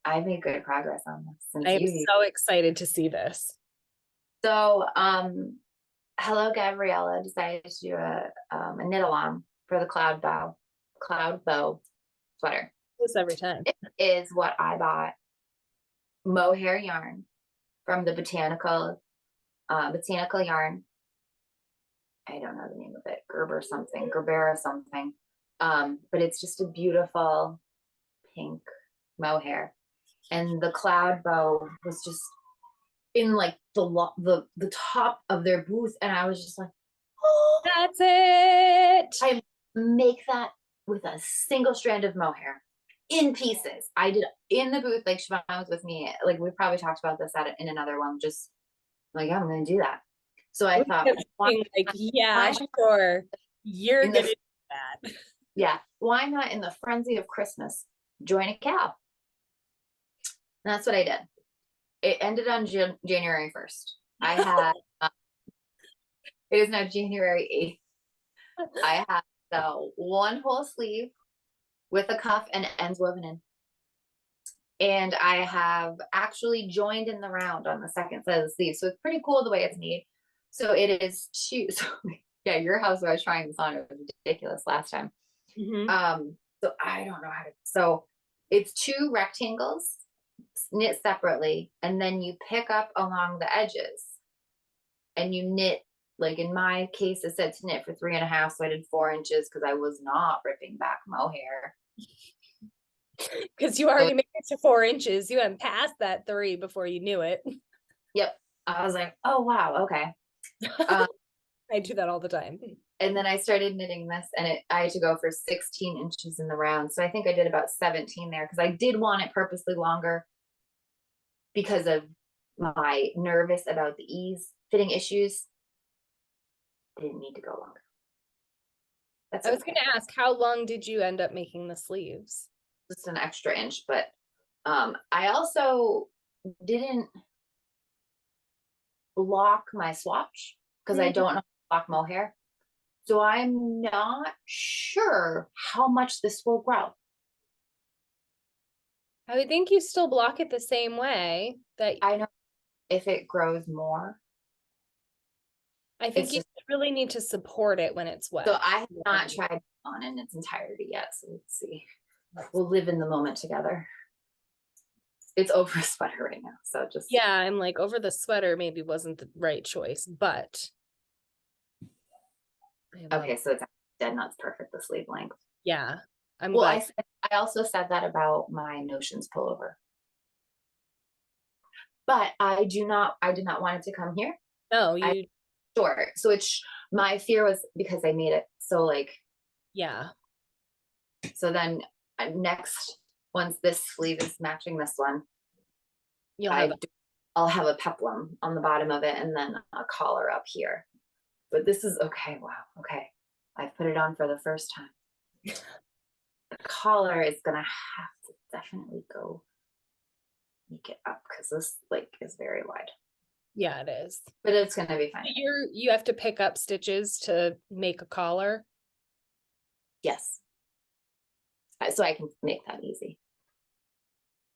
I made good progress on this. I'm so excited to see this. So, hello, Gabriella decided to do a knit along for the cloud bow sweater. This every time. It is what I bought mohair yarn from the botanical yarn. I don't know the name of it, Gerbera something. But it's just a beautiful pink mohair. And the cloud bow was just in like the top of their booth. And I was just like, oh, that's it. I make that with a single strand of mohair in pieces. I did in the booth, like Siobhan was with me. Like we probably talked about this in another one, just like, I'm going to do that. So I thought, sure. You're going to do that. Yeah. Why not in the frenzy of Christmas, join a cow? And that's what I did. It ended on January 1st. I had, it is now January 8th. I had one whole sleeve with a cuff and ends woven in. And I have actually joined in the round on the second side of the sleeve. So it's pretty cool the way it's made. So it is 2. So yeah, your house where I was trying this on, it was ridiculous last time. Mm-hmm. So I don't know how to. So It's two rectangles knit separately, and then you pick up along the edges and you knit. Like in my case, it said to knit for 3.5, so I did 4 inches because I was not ripping back mohair. Because you already made it to 4 inches. You went past that 3 before you knew it. Yep. I was like, oh, wow. Okay. I do that all the time. And then I started knitting this, and I had to go for 16 inches in the round. So I think I did about 17 there because I did want it purposely longer because of my nervous about the ease fitting issues. I didn't need to go longer. I was going to ask, how long did you end up making the sleeves? Just an extra inch, but I also didn't block my swatch because I don't know how to block mohair. So I'm not sure how much this will grow. I would think you still block it the same way. That I know if it grows more. I think you really need to support it when it's wet. So I have not tried on in its entirety yet. So let's see. We'll live in the moment together. It's over a sweater right now. So just. Yeah, I'm like, over the sweater maybe wasn't the right choice, but. Okay, so it's dead nuts perfect, the sleeve length. Yeah. I'm glad. I also said that about my Notions pullover. But I did not want it to come here. No, short. So my fear was because I made it so like. Yeah. So then next, once this sleeve is matching this one, I'll have a peplum on the bottom of it and then a collar up here. But this is okay. Wow. Okay. I've put it on for the first time. The collar is going to have to definitely go make it up because this like is very wide. Yeah, it is. But it's going to be fine. You have to pick up stitches to make a collar? Yes. So I can make that easy.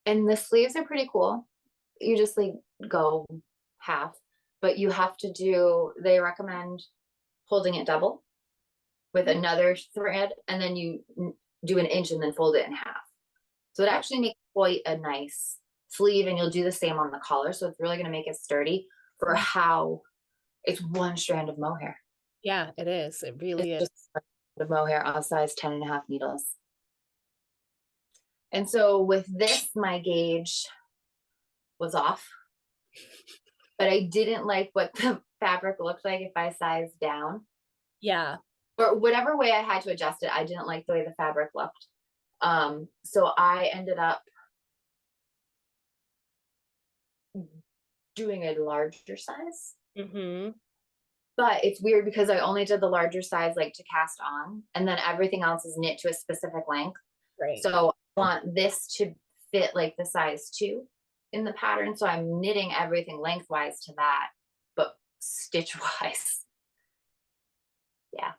And the sleeves are pretty cool. You just like go half, but you have to they recommend holding it double with another thread, and then you do an inch and then fold it in half. So it actually makes quite a nice sleeve, and you'll do the same on the collar. So it's really going to make it sturdy for how it's one strand of mohair. Yeah, it is. It really is. Just the mohair on size 10.5 needles. And so with this, my gauge was off, but I didn't like what the fabric looked like if I sized down. Yeah. Or whatever way I had to adjust it, I didn't like the way the fabric looked. So I ended up doing a larger size. Mm-hmm. But it's weird because I only did the larger size like to cast on, and then everything else is knit to a specific length. Right. So I want this to fit like the size 2 in the pattern. So I'm knitting everything lengthwise to that, but stitch wise. Yeah.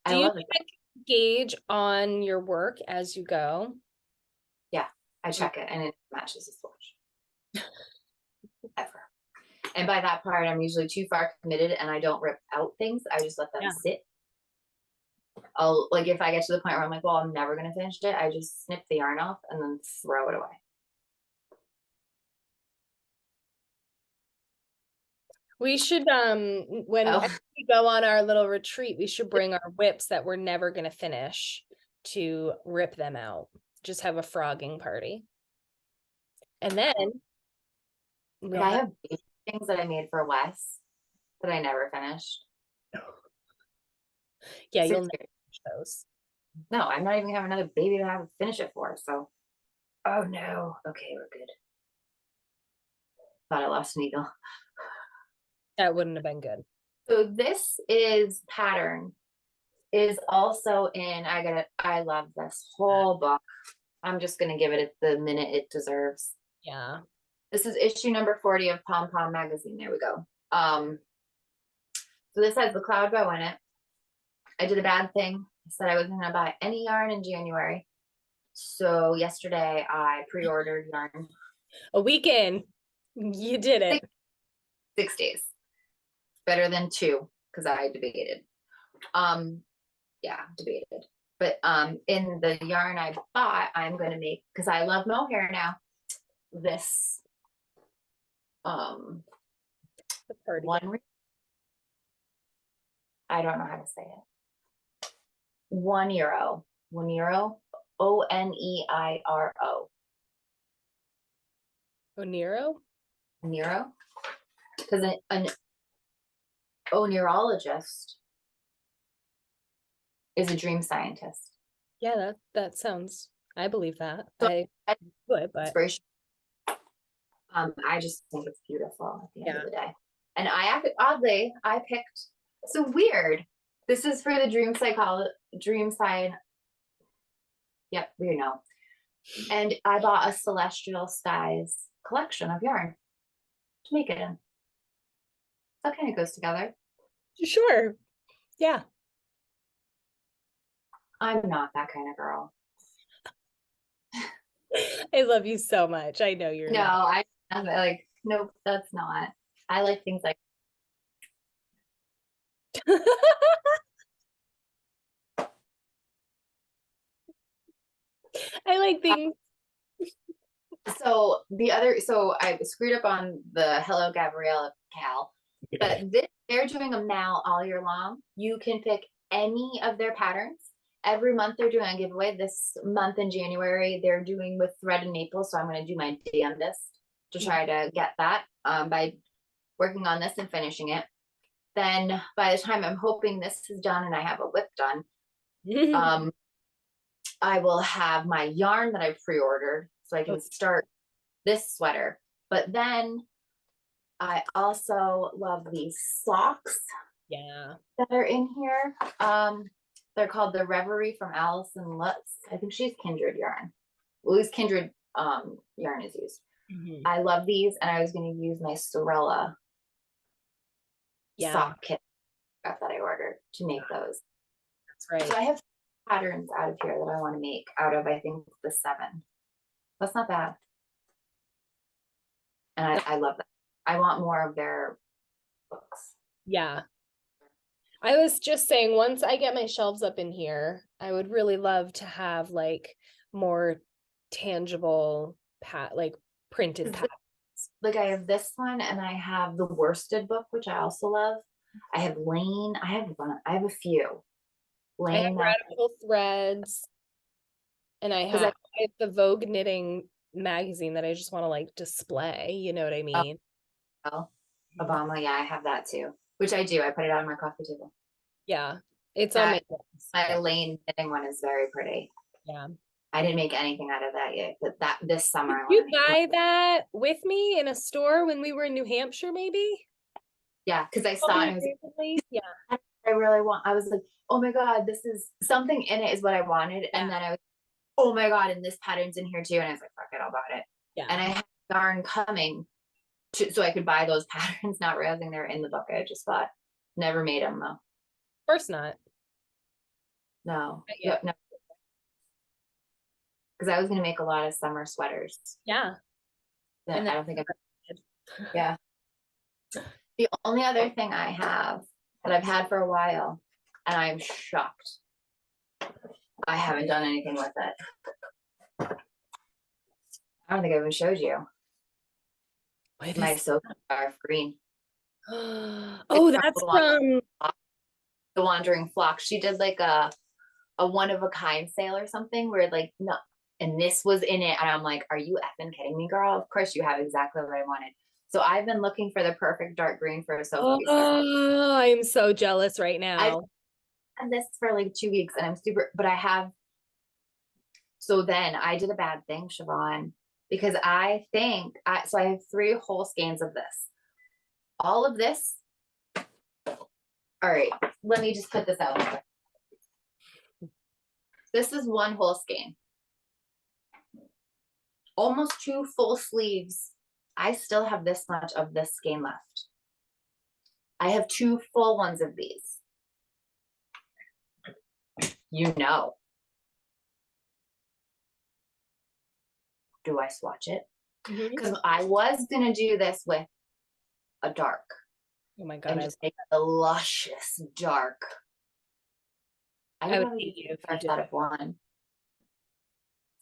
Do you check gauge on your work as you go? Yeah, I check it and it matches the swatch. Ever. And by that part, I'm usually too far committed and I don't rip out things. I just let them sit. I'll like if I get to the point where I'm like, well, I'm never going to finish it, I just snip the yarn off and then throw it away. We should when we go on our little retreat, we should bring our whips that we're never going to finish to rip them out. Just have a frogging party. And then I have things that I made for Wes that I never finished. Yeah, you'll never finish those. No, I'm not even gonna have another baby to have to finish it for. So, oh no. Okay, we're good. Thought I lost an eagle. That wouldn't have been good. So this is pattern is also in. I love this whole book. I'm just gonna give it the minute it deserves. Yeah. This is issue number 40 of Pom Pom magazine. There we go. So this has the cloud bow in it. I did a bad thing. I said I wasn't gonna buy any yarn in January. So yesterday I pre-ordered yarn. A weekend. You did it. 6 days. Better than 2 because I debated. Yeah, debated. But in the yarn I bought, I'm going to make, because I love mohair now, this The party. I don't know how to say it. €1. €1. Oneiro. Oniro? Nero? Because an oneurologist is a dream scientist. Yeah, that sounds, I believe that. So I would, but inspiration. I just think it's beautiful at the end yeah. of the day. And oddly, I picked, so weird. This is for the dream side. Yep, we know. And I bought a Celestial Skies collection of yarn to make it in. That kind of goes together. Sure. Yeah. I'm not that kind of girl. I love you so much. I know you're No, not. I'm like, nope, that's not. I like things like I like things. so I screwed up on the Hello Gabriella Cal, but they're doing them now all year long. You can pick any of their patterns. Every month they're doing a giveaway. This month in January, they're doing with thread and maple. So I'm going to do my damnedest to try to get that by working on this and finishing it. Then by the time I'm hoping this is done and I have a whip done, I will have my yarn that I pre-ordered so I can start this sweater. But then I also love these socks that are in here. They're called the Reverie from Allison Lutz. I think she's Kindred yarn. At least Kindred yarn is used. I love these, and I was going to use my Sorella sock kit that I ordered to make those. That's right. So I have patterns out of here that I want to make out of, I think, the 7. That's not bad. And I love that. I want more of their books. Yeah. I was just saying, once I get my shelves up in here, I would really love to have like more tangible like printed patterns. Like I have this one, and I have the worsted book, which I also love. I have Lane. I have a few. I have Radical Threads, and I have the Vogue knitting magazine that I just want to like display. You know what I mean? Oh, Obama. Yeah, I have that too. Which I do. I put it on my coffee table. Yeah, it's on my Lane knitting one is very pretty. Yeah. I didn't make anything out of that yet, but this summer. Did you buy that with me in a store when we were in New Hampshire, maybe? Yeah, because I saw it. Yeah. I was like, oh my God, this is something in it is what I wanted. Yeah. And then I was, oh my God, and this pattern's in here too. And I was like, fuck it, I'll buy it. Yeah. And I had yarn coming so I could buy those patterns, not realizing they're in the book I just bought. Never made them though. Of course not. No. Yeah. No. Because I was going to make a lot of summer sweaters. Yeah. And I don't think yeah. The only other thing I have that I've had for a while, and I'm shocked, I haven't done anything with it. I don't think I even showed you. My Soap Scarf Green. Oh, that's from The Wandering Flock. She did like a one-of-a-kind sale or something where like, no, and this was in it. And I'm like, are you effing kidding me, girl? Of course you have exactly what I wanted. So I've been looking for the perfect dark green for a soap. Oh, I'm so jealous right now. I've had this for like 2 weeks and I'm but I have. So then I did a bad thing, Siobhan, because I have 3 whole skeins of this. All of this. All right, let me just put this out. This is 1 whole skein. Almost 2 full sleeves. I still have this much of this skein left. I have 2 full ones of these. You know. Do I swatch it? Because I was going to do this with a dark. Oh my God. And just make a luscious dark. I I would would probably hate do you if a you did. set of one.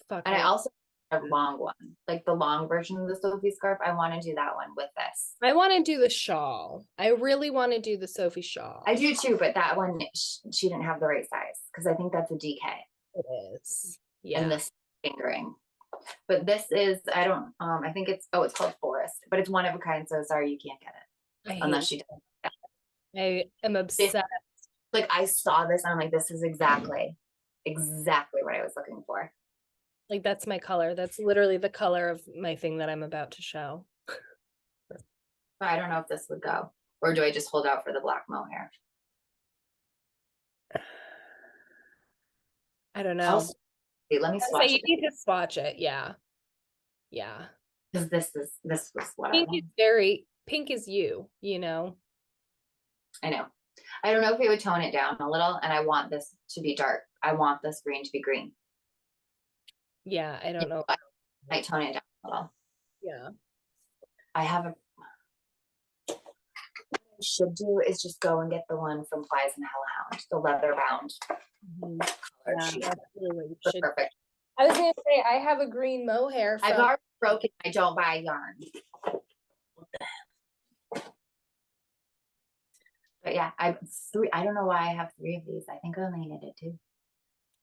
Fuck, And I also have a long one, like the long version of the Sophie scarf. I want to do that one with this. I want to do the shawl. I really want to do the Sophie shawl. I do too, but that one, she didn't have the right size because I think that's a DK. It is. And Yeah. this fingering. But this is, I don't, I think it's, oh, it's called Forest, but it's one of a kind. So sorry, you can't get it I hate unless she does. it. I am This, obsessed. like I saw this and I'm like, this is exactly what I was looking for. Like that's my color. That's literally the color of my thing that I'm about to show. But I don't know if this would go. Or do I just hold out for the black mohair? I don't know. Let me So swatch you it need to swatch it. Yeah. Yeah. because this was what I Pink is want. very pink is you, you know. I know. I don't know if it would tone it down a little, and I want this to be dark. I want this green to be green. Yeah, I don't know. I might tone it down a little. Yeah. I have a what I should do is just go and get the one from Flies and Hellhound, the leather bound Mhm. color Yeah, sheet. that's really what you should. Perfect. I was gonna say I have a green mohair I've from already broken. I don't buy yarn. But yeah, I don't know why I have 3 of these. I think I only knitted 2.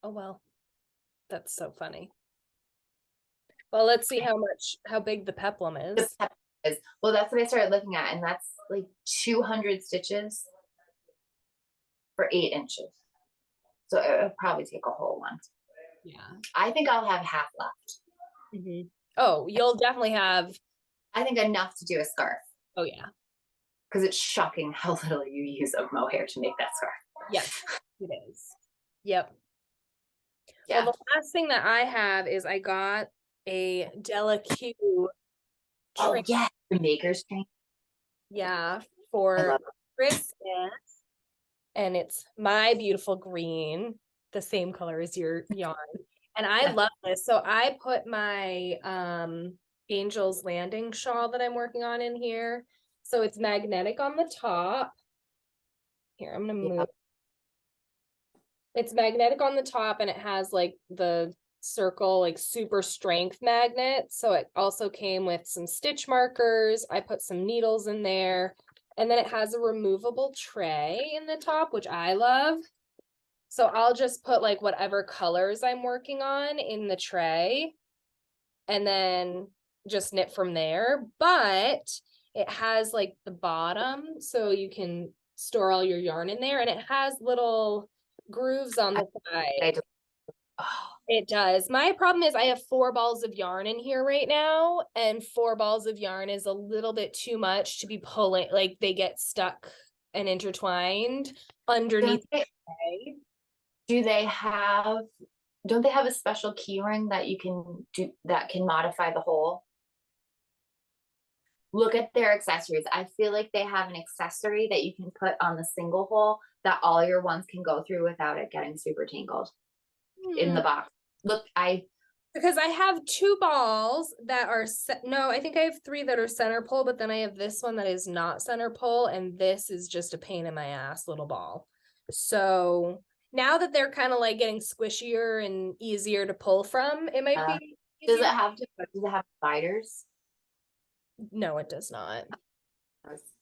oh well. That's so funny. Well, let's see how big the peplum is. Well, that's what I started looking at, and that's like 200 stitches for 8 inches. So it would probably take a whole one. Yeah. I think I'll have half left. Mm-hmm. Oh, you'll definitely have. I think enough to do a scarf. Oh yeah. Because it's shocking how little you use of mohair to make that scarf. Yes, it is. Yep. Yeah. Well, the last thing that I have is I got a Delicue Oh yeah, the maker's train. Yeah, I for love Christmas. And it's my beautiful green, the same color as your yarn. And I Yeah. love this. So I put my Angel's Landing shawl that I'm working on in here. So it's magnetic on the top. Here, I'm gonna move. It's magnetic on the top and it has like the circle, like super strength magnet. So it also came with some stitch markers. I put some needles in there. And then it has a removable tray in the top, which I love. So I'll just put like whatever colors I'm working on in the tray and then just knit from there. But it has like the bottom so you can store all your yarn in there, and it has little grooves on the side. Oh, It does. My problem is I have 4 balls of yarn in here right now, and 4 balls of yarn is a little bit too much to be pulling. Like they get stuck and intertwined underneath the tray. do they have don't they have a special key ring that you can do that can modify the hole? Look at their accessories. I feel like they have an accessory that you can put on the single hole that all your ones can go through without it getting super tangled in the box. Look, Because I have 2 balls that are no, I think I have 3 that are center pull, but then I have this one that is not center pull, and this is just a pain in my ass little ball. So now that they're kind of like getting squishier and easier to pull from, it might be does easier. it have spiders? No, it does not.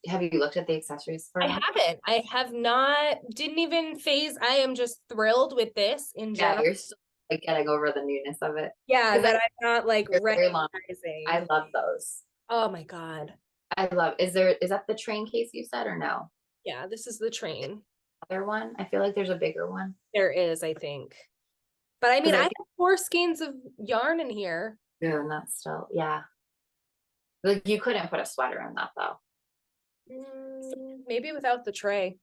Have you looked at the accessories for I them? haven't. I have not, didn't even phase. I am just thrilled with this in Yeah, general. you're still like getting over the newness of it. Yeah, that I'm not like Very long. recognizing. I love those. Oh my God. Is that the train case you said or no? Yeah, this is the train. Other one? I feel like there's a bigger one. There is, I think. But I mean, I I have 4 skeins of yarn in here. Yeah, and that's still, yeah. Like you couldn't put a sweater in that though. Maybe without the tray.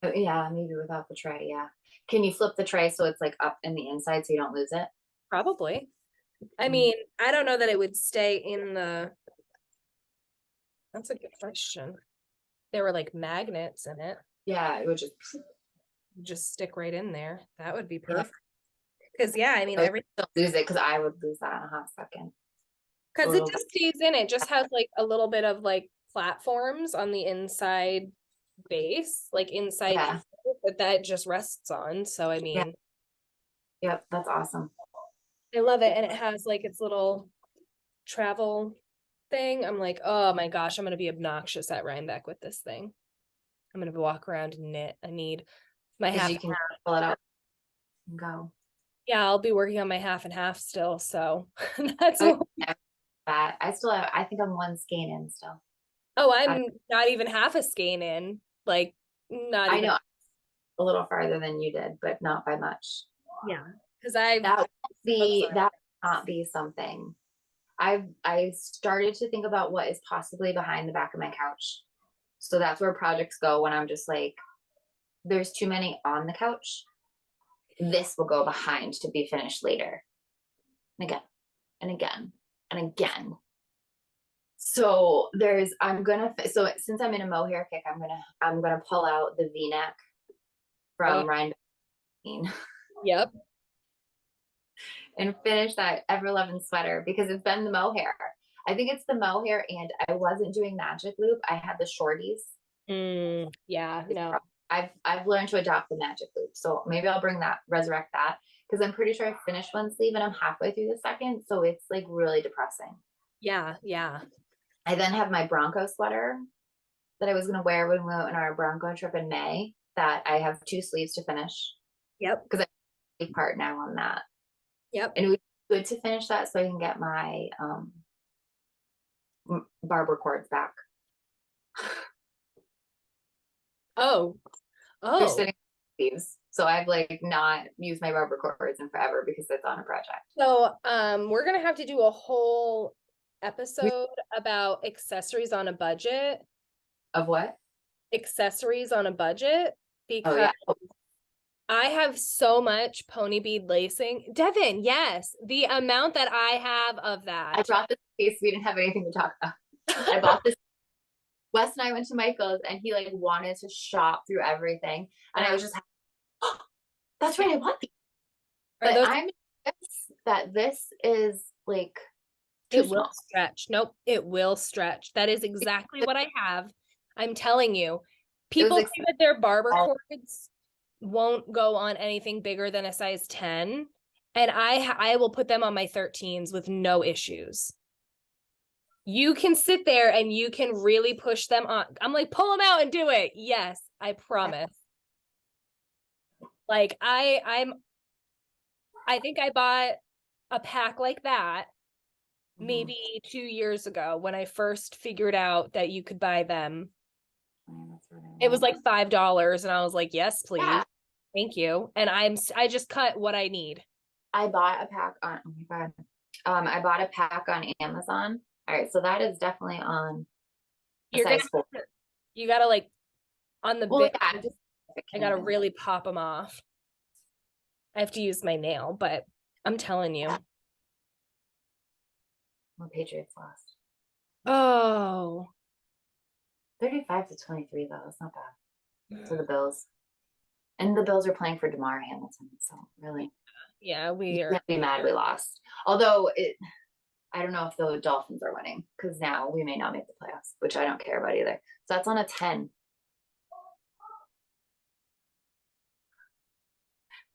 Yeah, maybe without the tray. Yeah. Can you flip the tray so it's like up in the inside so you don't lose it? Probably. I mean, I don't know that it would stay in the. That's a good question. There were like magnets in it. Yeah, it would Just stick right in there. That would be perfect. Because yeah, I mean, everything. don't lose it because I would lose that in a hot second. Because it just stays in. It just has like a little bit of like platforms on the inside base, like inside. Yeah. that just rests on. So, I Yeah. mean, Yep. That's awesome. I love it. And it has like its little travel thing. I'm like, oh my gosh, I'm going to be obnoxious at Rhinebeck with this thing. I'm going to walk around and knit. I need my Because half. you can pull it out and go. Yeah, I'll be working on my half and half still. So that's Oh, yeah, that. I still have, I think I'm one skein in still. oh, I'm not even half a skein in. Like, not I even. know a little farther than you did, but not by much. Yeah, because I've That would oh, be, sorry. that would not be something. I started to think about what is possibly behind the back of my couch. So that's where projects go when I'm just like, there's too many on the couch. This will go behind to be finished later. And again, and again, and again. So so since I'm in a mohair kick, I'm gonna pull out the V-neck Oh, from Ryan yep. and finish that ever loving sweater because it's been the mohair. I think it's the mohair, and I wasn't doing magic loop. I had the shorties. Yeah, no. I've learned to adopt the magic loop. So maybe I'll resurrect that because I'm pretty sure I finished one sleeve and I'm halfway through the second. So it's like really depressing. Yeah, yeah. I then have my Bronco sweater that I was going to wear when we went on our Bronco trip in May that I have two sleeves to finish Yep. because I take part now on that. Yep. And it would be good to finish that so I can get my barber cords back. Oh, They're oh. sitting sleeves. So I've like not used my barber cords in forever because it's on a project. So, we're gonna have to do a whole episode about accessories on a budget. Of what? Accessories on a budget Oh because yeah. I have so much pony bead lacing. Devin, yes, the amount that I have of I that. brought this case. We didn't have anything to talk about. I bought this. Wes and I went to Michael's and he like wanted to shop through everything. And I was just like, oh, that's right, I want these. Are But those I'm that this is like too it will small. stretch. Nope, it will stretch. That is exactly what I have. I'm telling you. It was People say that their barber all cords won't go on anything bigger than a size 10, and I will put them on my 13s with no issues. You can sit there and you can really push them on. I'm like, pull them out and do it. Yes, I promise. Like I think I bought a pack like that Mhm. maybe 2 years ago when I first figured out that you could buy them. Yeah, that's what I It was want. like $5 and I was like, yes, please. Yeah, Thank you. And I just cut what I need. I bought a pack on. Oh my god. I bought a pack on Amazon. All right, so that is definitely on a You're gonna size four. you gotta like on the Well, bit yeah, just if it I came gotta in. really pop them off. I have to use my nail, but I'm telling you. Well, Patriots lost. Oh. 35-23 though. That's not bad for the Bills. And the Bills are playing for DeMar Hamilton, so really, Yeah, you we are. can't be mad we lost. Although I don't know if the Dolphins are winning because now we may not make the playoffs, which I don't care about either. So that's on a 10.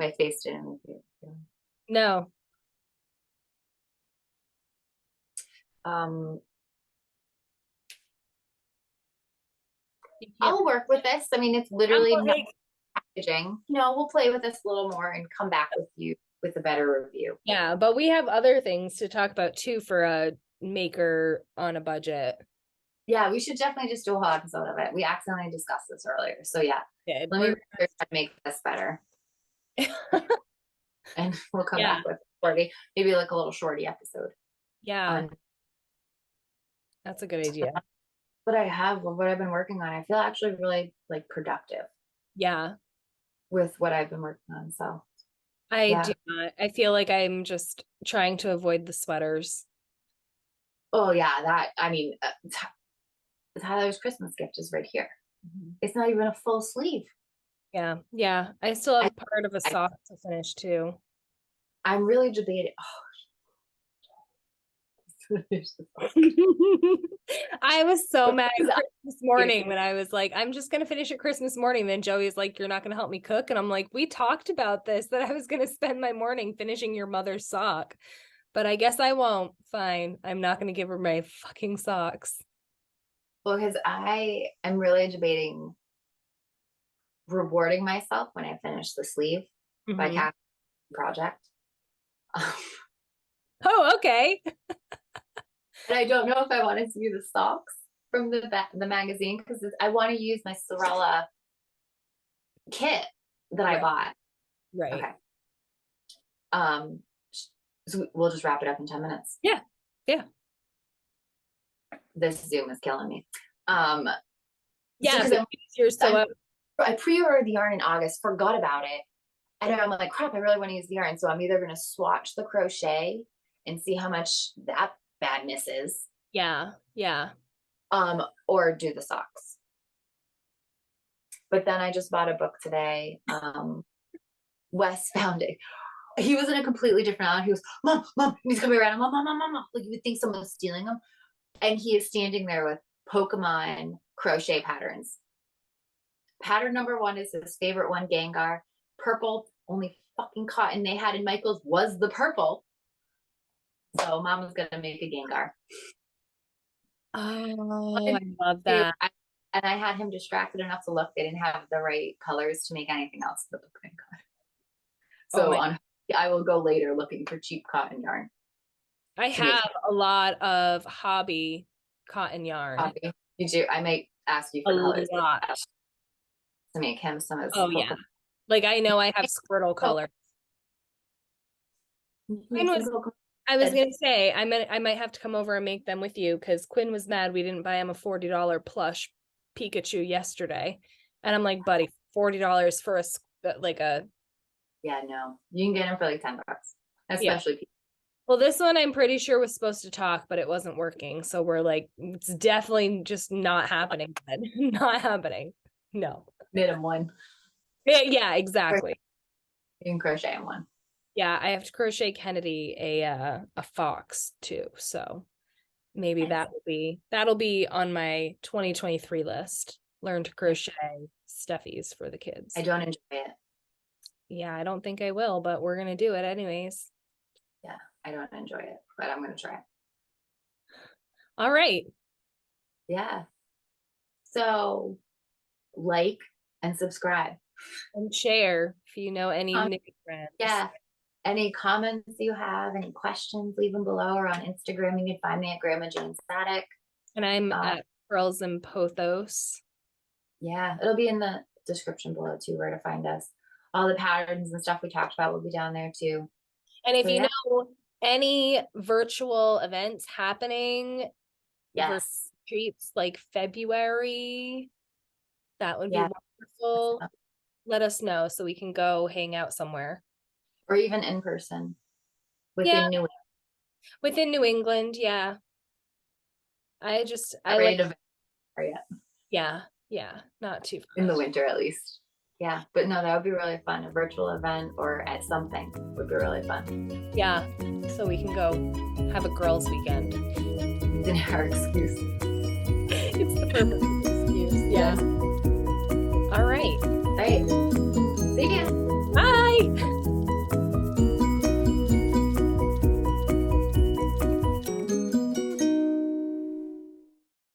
My face didn't move here. No. Um, You can't. I'll work with this. I mean, it's I'm literally not like, packaging. We'll play with this a little more and come back with you with a better review. yeah, but we have other things to talk about too for a maker on a budget. Yeah, we should definitely just do a whole episode of it. We accidentally discussed this earlier. So yeah, Did. let me research how to make this better. And we'll come Yeah, back with shorty, maybe like a little shorty episode yeah, on that's a good idea. what I have, what I've been working on. I feel actually really like productive Yeah, with what I've been working on. So I do yeah. not. I feel like I'm just trying to avoid the sweaters. Oh yeah, that I mean, Tyler's Christmas gift is right here. It's not even a full sleeve. Yeah, yeah. I still I, have part of a I sock to finish too. I'm really debating. Oh, I was so mad this morning when I was like, I'm just going to finish it Christmas morning. Then Joey's like, you're not going to help me cook. And I'm like, we talked about this, that I was going to spend my morning finishing your mother's sock. But I guess I won't. Fine. I'm not going to give her my fucking socks. Well, because I am really debating rewarding myself when I finish the sleeve by casting project. Oh, okay. And I don't know if I want to do the socks from the magazine because I want to use my Sorella kit that I bought. Right. Okay. So we'll just wrap it up in 10 minutes. Yeah. Yeah. This Zoom is killing me. Yeah, so you're so up. I pre-ordered the yarn in August, forgot about it. And I'm like, crap, I really want to use the yarn. So I'm either going to swatch the crochet and see how much that badness is. Yeah. Yeah. Or do the socks. But then I just bought a book today. Wes found it. He was in a completely different island. He was, Mom, he's coming around. Mom. Like you would think someone was stealing him. And he is standing there with Pokemon crochet patterns. Pattern number 1 is his favorite one, Gengar. Purple, only fucking cotton they had in Michael's was the purple. So Mom was going to make a Gengar. Oh, I love that. And I had him distracted enough to look. They didn't have the right colors to make anything else but the Gengar. So I will go later looking for cheap cotton yarn. I have a lot of hobby cotton yarn. Hobby. You do? I might ask you for colors to make him some of his. Oh, yeah. Like I know I have Squirtle colors. I was going to say, I might have to come over and make them with you because Quinn was mad we didn't buy him a $40 plush Pikachu yesterday. And I'm like, buddy, $40 for a Yeah, no. You can get him for like $10. Especially Pikachu. Well, this one I'm pretty sure was supposed to talk, but it wasn't working. So we're like, it's definitely just not happening. Not happening. No. Made him one. Yeah, exactly. You can crochet him one. Yeah, I have to crochet Kennedy a fox too. So maybe that'll be on my 2023 list. Learn to crochet stuffies for the kids. I don't enjoy it. Yeah, I don't think I will, but we're gonna do it anyways. Yeah, I don't enjoy it, but I'm gonna try. All right. Yeah. So like and subscribe. And share if you know any new friends. Yeah. Any comments you have, any questions, leave them below or on Instagram. You can find me at Grandma Jane Static. And I'm at Pearls and Pothos. Yeah, it'll be in the description below too, where to find us. All the patterns and stuff we talked about will be down there too. And if you know any virtual events happening, retreats like February, that would be wonderful. Let us know so we can go hang out somewhere. Or even in person within New England. Within New England, yeah. I not too far. In the winter at least. Yeah, but no, that would be really fun. A virtual event or at something would be really fun. Yeah, so we can go have a girls' weekend. It's our excuse. It's the perfect excuse. Yeah. All right.